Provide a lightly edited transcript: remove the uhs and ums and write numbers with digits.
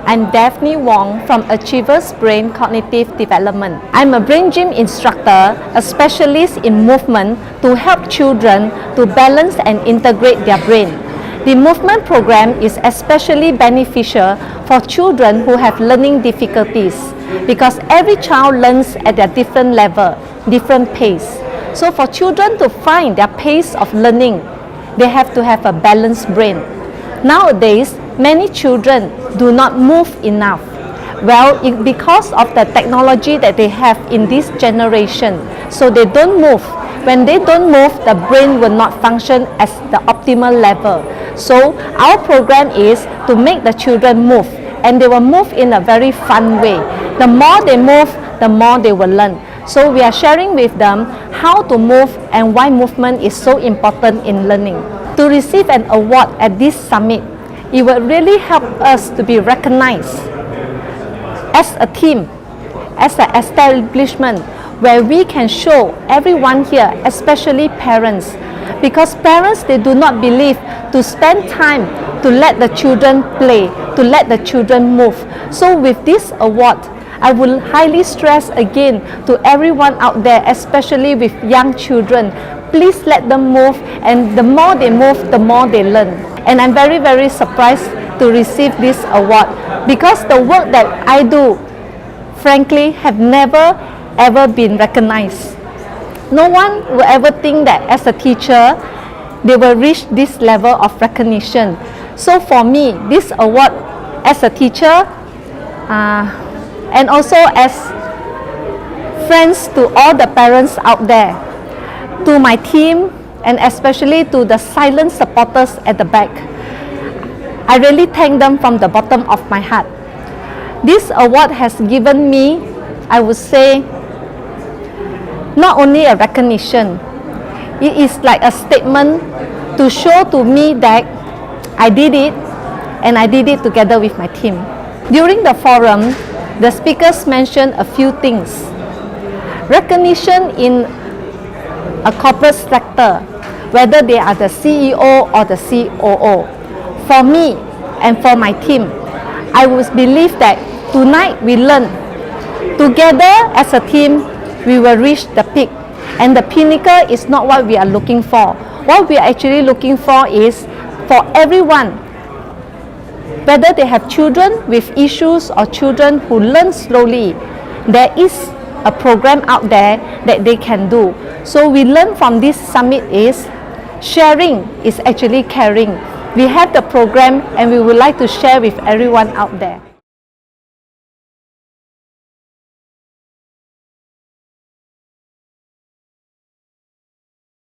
I'm Daphnie Wong from Achievers Brain Cognitive Development. I'm a brain gym instructor, a specialist in movement to help children to balance and integrate their brain. The movement program is especially beneficial for children who have learning difficulties because every child learns at a different level, different pace. So for children to find their pace of learning, they have to have a balanced brain. Nowadays, many children do not move enough. Well, because of the technology that they have in this generation, so they don't move. When they don't move, the brain will not function as the optimal level. So our program is to make the children move, and they will move in a very fun way. The more they move, the more they will learn. So we are sharing with them how to move and why movement is so important in learning. To receive an award at this summit, it will really help us to be recognized as a team, as an establishment where we can show everyone here, especially parents, because parents, they do not believe to spend time to let the children play, to let the children move. So with this award, I will highly stress again to everyone out there, especially with young children, please let them move, and the more they move, the more they learn. And I'm very, very surprised to receive this award because the work that I do, frankly, have never ever been recognized. No one will ever think that as a teacher, they will reach this level of recognition. So for me, this award as a teacher, and also as friends to all the parents out there, to my team, and especially to the silent supporters at the back, I really thank them from the bottom of my heart. This award has given me, I would say, not only a recognition, it is like a statement to show to me that I did it, and I did it together with my team. During the forum, the speakers mentioned a few things. Recognition in a corporate sector, whether they are the CEO or the COO. For me and for my team, I would believe that tonight we learn. Together as a team, we will reach the peak. And the pinnacle is not what we are looking for. What we are actually looking for is for everyone, whether they have children with issues or children who learn slowly, there is a program out there that they can do. So we learn from this summit is sharing is actually caring. We have the program and we would like to share with everyone out there.